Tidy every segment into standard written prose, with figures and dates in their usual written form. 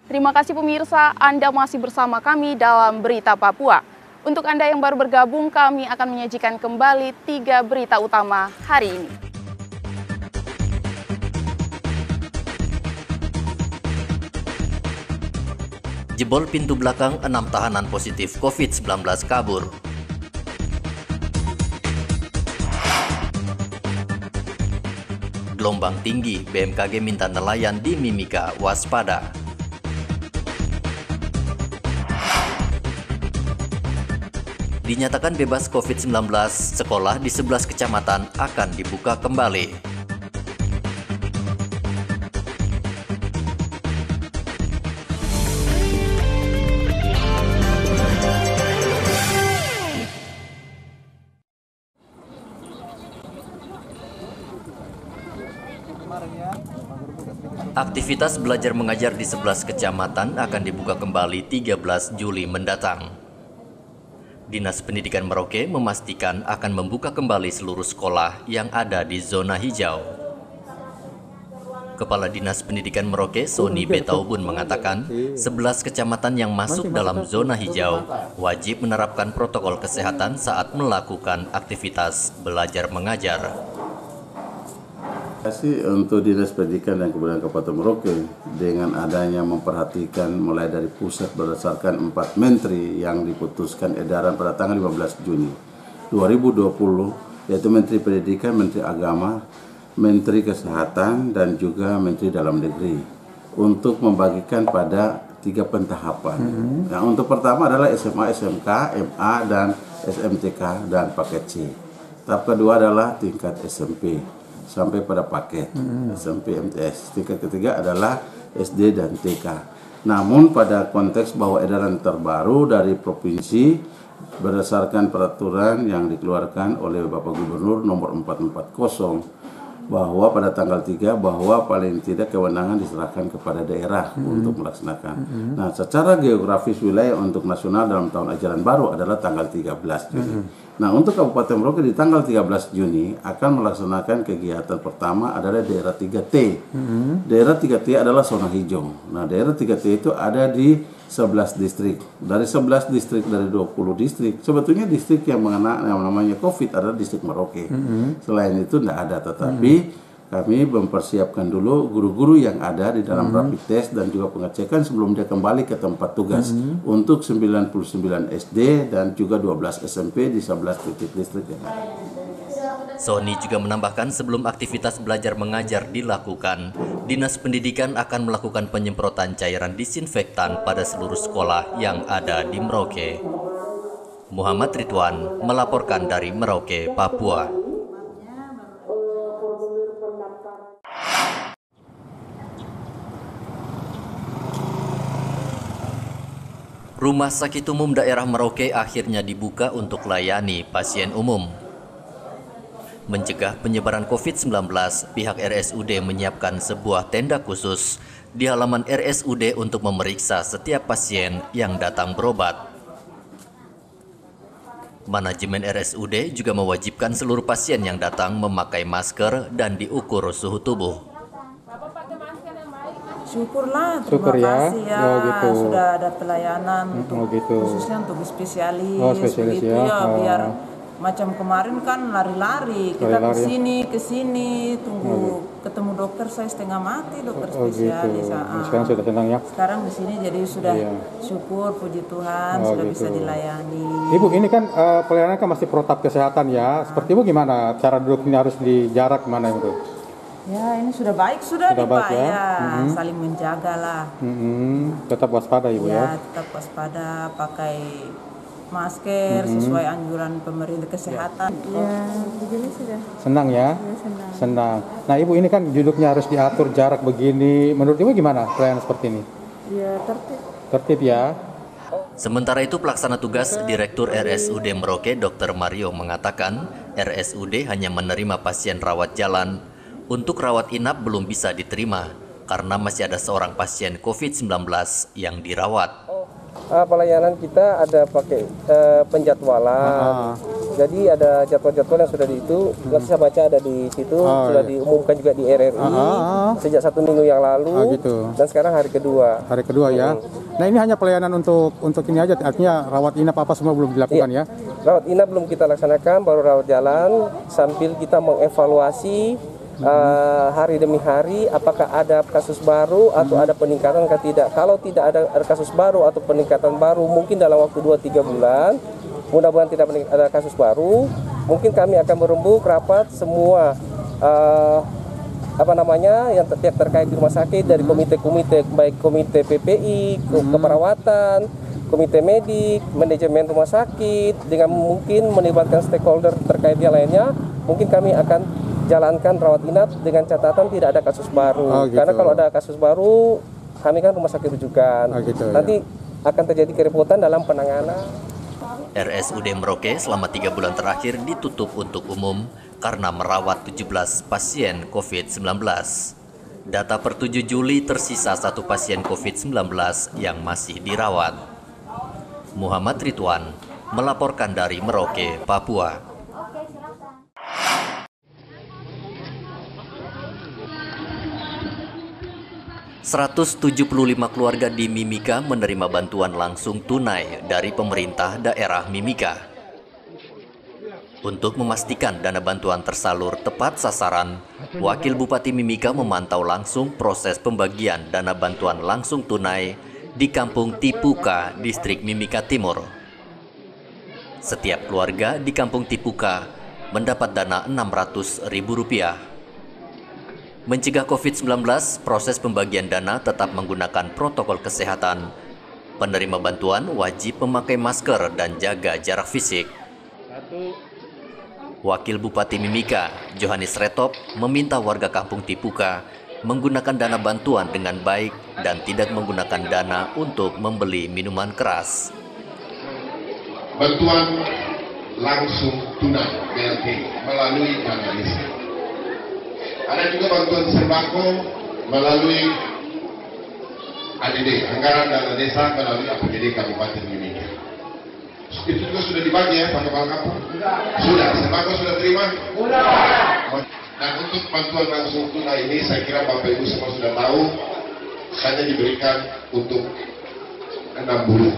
Terima kasih pemirsa, Anda masih bersama kami dalam Berita Papua. Untuk Anda yang baru bergabung, kami akan menyajikan kembali 3 berita utama hari ini. Jebol pintu belakang, 6 tahanan positif COVID-19 kabur. Gelombang tinggi, BMKG minta nelayan di Mimika waspada. Dinyatakan bebas COVID-19, sekolah di 11 kecamatan akan dibuka kembali. Aktivitas belajar mengajar di 11 kecamatan akan dibuka kembali 13 Juli mendatang. Dinas Pendidikan Merauke memastikan akan membuka kembali seluruh sekolah yang ada di zona hijau. Kepala Dinas Pendidikan Merauke, Sony Betaubun, mengatakan 11 kecamatan yang masuk dalam zona hijau wajib menerapkan protokol kesehatan saat melakukan aktivitas belajar mengajar. Untuk Dinas Pendidikan dan Kebudayaan Kabupaten Merauke dengan adanya memperhatikan mulai dari pusat berdasarkan 4 menteri yang diputuskan edaran pada tanggal 15 Juni 2020, yaitu Menteri Pendidikan, Menteri Agama, Menteri Kesehatan, dan juga Menteri Dalam Negeri untuk membagikan pada 3 pentahapan. Nah, untuk pertama adalah SMA, SMK, MA, dan SMTK dan paket C. Tahap kedua adalah tingkat SMP sampai pada paket SMP MTS. Tingkat ketiga adalah SD dan TK. Namun pada konteks bahwa edaran terbaru dari provinsi berdasarkan peraturan yang dikeluarkan oleh Bapak Gubernur nomor 440 bahwa pada tanggal 3 bahwa paling tidak kewenangan diserahkan kepada daerah untuk melaksanakan. Nah, secara geografis wilayah untuk nasional dalam tahun ajaran baru adalah tanggal 13 Juni. Nah, untuk Kabupaten Merauke di tanggal 13 Juni akan melaksanakan kegiatan pertama adalah daerah 3T. Daerah 3T adalah zona hijau. Nah, daerah 3T itu ada di 11 distrik. Dari 11 distrik dari 20 distrik, sebetulnya distrik yang namanya COVID adalah distrik Merauke. Selain itu tidak ada, tetapi kami mempersiapkan dulu guru-guru yang ada di dalam rapid test dan juga pengecekan sebelum dia kembali ke tempat tugas untuk 99 SD dan juga 12 SMP di 11 titik distrik yang ada. Sony juga menambahkan sebelum aktivitas belajar mengajar dilakukan, Dinas Pendidikan akan melakukan penyemprotan cairan disinfektan pada seluruh sekolah yang ada di Merauke. Muhammad Ridwan melaporkan dari Merauke, Papua. Rumah Sakit Umum Daerah Merauke akhirnya dibuka untuk layani pasien umum. Mencegah penyebaran COVID-19, pihak RSUD menyiapkan sebuah tenda khusus di halaman RSUD untuk memeriksa setiap pasien yang datang berobat. Manajemen RSUD juga mewajibkan seluruh pasien yang datang memakai masker dan diukur suhu tubuh. Syukurlah, terima kasih ya. Oh, gitu. Sudah ada pelayanan khususnya untuk spesialis, biar macam kemarin kan lari-lari, kita ke sini tunggu ketemu dokter, saya setengah mati dokter spesialis. Sekarang sudah tenang ya. Sekarang di sini jadi sudah syukur, puji Tuhan sudah bisa dilayani. Ibu, ini kan pelayanan kan masih protap kesehatan ya. Seperti Ibu gimana cara duduk ini, harus di jarak gimana itu? Ya, ini sudah baik Pak ya. Saling menjaga lah. Tetap waspada Ibu ya. Tetap waspada, pakai masker sesuai anjuran pemerintah kesehatan. Ya, begini sudah. Senang ya? Ya, senang. Senang. Nah, Ibu, ini kan duduknya harus diatur jarak begini. Menurut Ibu gimana pelayanan seperti ini? Ya, tertib. Tertib ya. Sementara itu, pelaksana tugas Direktur RSUD Merauke Dr. Mario mengatakan RSUD hanya menerima pasien rawat jalan. Untuk rawat inap belum bisa diterima karena masih ada seorang pasien COVID-19 yang dirawat. Pelayanan kita ada pakai penjadwalan. Jadi ada jadwal-jadwal yang sudah di itu, nanti saya baca ada di situ, sudah diumumkan juga di RRI sejak 1 minggu yang lalu, gitu. Dan sekarang hari kedua. Hari kedua ya. Nah ini hanya pelayanan untuk ini aja, artinya rawat inap apa semua belum dilakukan ya? Rawat inap belum kita laksanakan, baru rawat jalan sambil kita mengevaluasi hari demi hari apakah ada kasus baru atau ada peningkatan atau tidak. Kalau tidak ada kasus baru atau peningkatan baru, mungkin dalam waktu 2-3 bulan, mudah-mudahan tidak ada kasus baru, mungkin kami akan berembuk rapat semua yang terkait di rumah sakit dari komite-komite, baik komite PPI, keperawatan, komite medik, manajemen rumah sakit, dengan mungkin melibatkan stakeholder terkait yang lainnya. Mungkin kami akan jalankan rawat inap dengan catatan tidak ada kasus baru. Karena kalau ada kasus baru, kami kan rumah sakit rujukan. Nanti akan terjadi kerepotan dalam penanganan. RSUD Merauke selama 3 bulan terakhir ditutup untuk umum karena merawat 17 pasien COVID-19. Data per 7 Juli tersisa 1 pasien COVID-19 yang masih dirawat. Muhammad Ridwan melaporkan dari Merauke, Papua. ...175 keluarga di Mimika menerima bantuan langsung tunai dari pemerintah daerah Mimika. Untuk memastikan dana bantuan tersalur tepat sasaran, Wakil Bupati Mimika memantau langsung proses pembagian dana bantuan langsung tunai di Kampung Tipuka, Distrik Mimika Timur. Setiap keluarga di Kampung Tipuka mendapat dana Rp600.000. Mencegah COVID-19, proses pembagian dana tetap menggunakan protokol kesehatan. Penerima bantuan wajib memakai masker dan jaga jarak fisik. Wakil Bupati Mimika, Johannes Retop, meminta warga Kampung Tipuka menggunakan dana bantuan dengan baik dan tidak menggunakan dana untuk membeli minuman keras. Bantuan langsung tunai BLT melalui dana desa. Ada juga bantuan sembako melalui ADD, anggaran dana desa melalui APBD Kabupaten Mimika. Itu juga sudah dibagi ya Pak Kepala Kampung? Sudah. Sembako sudah terima? Sudah. Dan untuk bantuan langsung tunai ini saya kira Bapak Ibu semua sudah tahu, hanya diberikan untuk 6 bulan.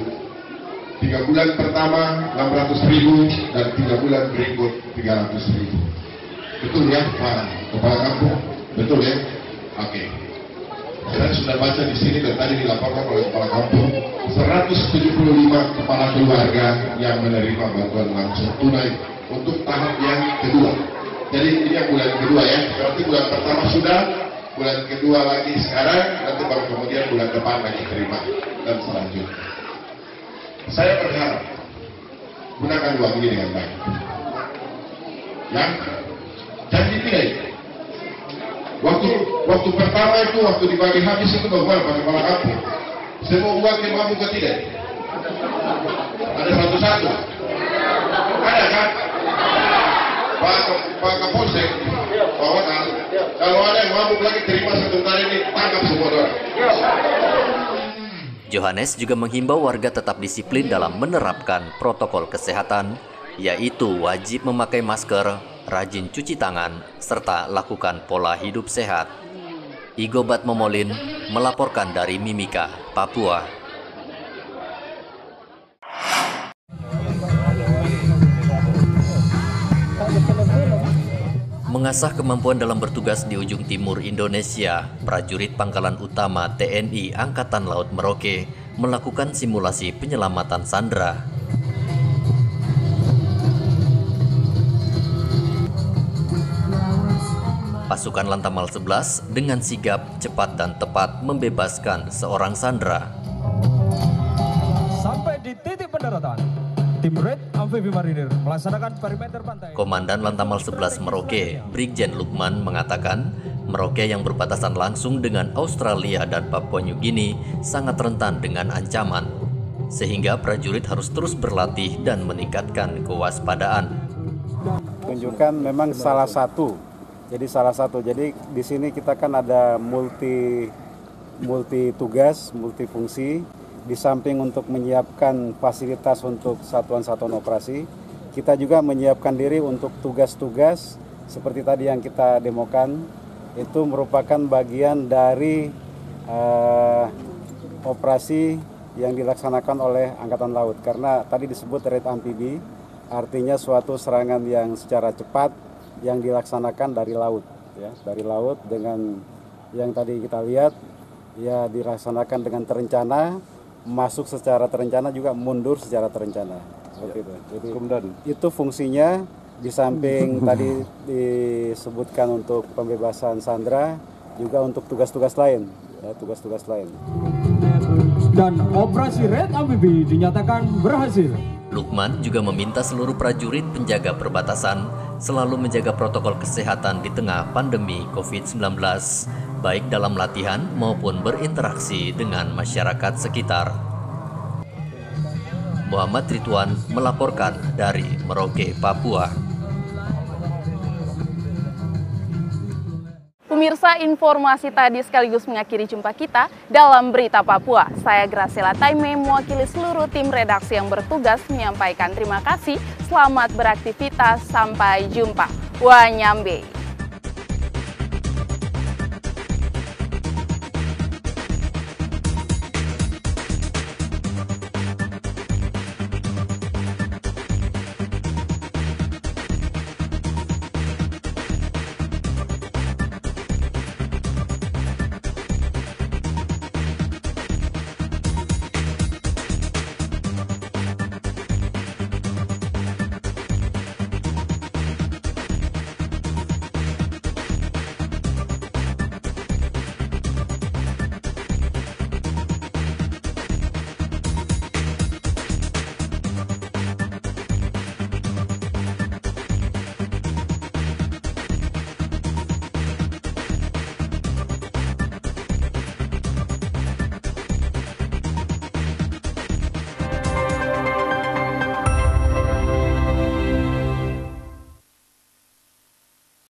3 bulan pertama 600.000 dan 3 bulan berikut 300.000. Betul ya Pak Kepala Kampung? Betul ya? Oke. Saya sudah baca di sini dan tadi dilaporkan oleh Kepala Kampung, 175 kepala keluarga yang menerima bantuan langsung tunai untuk tahap yang kedua. Jadi ini yang bulan kedua ya. Berarti bulan pertama sudah, bulan kedua lagi sekarang, nanti baru kemudian bulan depan lagi terima dan selanjutnya. Saya berharap gunakan uang ini dengan baik. Ya. Janji tidak itu. Waktu pertama itu, waktu dibagi habis itu bagaimana Pak Kepala Kampung? Semua uang yang mampu ke tidak? Ada satu-satu? Ada kan? Pak Kapolsek, Pak Wakal, kalau ada yang mampu lagi terima sebentar ini, tangkap semua orang. Johannes juga menghimbau warga tetap disiplin dalam menerapkan protokol kesehatan, yaitu wajib memakai masker, rajin cuci tangan, serta lakukan pola hidup sehat. Igobat Momolin melaporkan dari Mimika, Papua. Mengasah kemampuan dalam bertugas di ujung timur Indonesia, prajurit Pangkalan Utama TNI Angkatan Laut Merauke melakukan simulasi penyelamatan sandera. Pasukan Lantamal 11 dengan sigap, cepat dan tepat membebaskan seorang sandera. Sampai di titik pendaratan, tim Red Amfibi Marinir melaksanakan perimeter pantai. Komandan Lantamal 11 Merauke, Brigjen Lukman mengatakan, Merauke yang berbatasan langsung dengan Australia dan Papua New Guinea sangat rentan dengan ancaman, sehingga prajurit harus terus berlatih dan meningkatkan kewaspadaan. Tunjukkan memang salah satu. Jadi di sini kita kan ada multi tugas, multifungsi. Di samping untuk menyiapkan fasilitas untuk satuan-satuan operasi, kita juga menyiapkan diri untuk tugas-tugas seperti tadi yang kita demokan. Itu merupakan bagian dari operasi yang dilaksanakan oleh Angkatan Laut, karena tadi disebut raid amfibi, artinya suatu serangan yang secara cepat yang dilaksanakan dari laut, ya, dari laut dengan yang tadi kita lihat ya dilaksanakan dengan terencana, masuk secara terencana juga mundur secara terencana, seperti itu. Jadi itu fungsinya di samping tadi disebutkan untuk pembebasan sandera, juga untuk tugas-tugas lain, ya, tugas-tugas lain. Dan operasi raid amfibi dinyatakan berhasil. Lukman juga meminta seluruh prajurit penjaga perbatasan selalu menjaga protokol kesehatan di tengah pandemi COVID-19, baik dalam latihan maupun berinteraksi dengan masyarakat sekitar. Muhammad Ridwan melaporkan dari Merauke, Papua. Pemirsa, informasi tadi sekaligus mengakhiri jumpa kita dalam Berita Papua. Saya Graciela Taime mewakili seluruh tim redaksi yang bertugas menyampaikan terima kasih. Selamat beraktivitas, sampai jumpa. Wanyambe.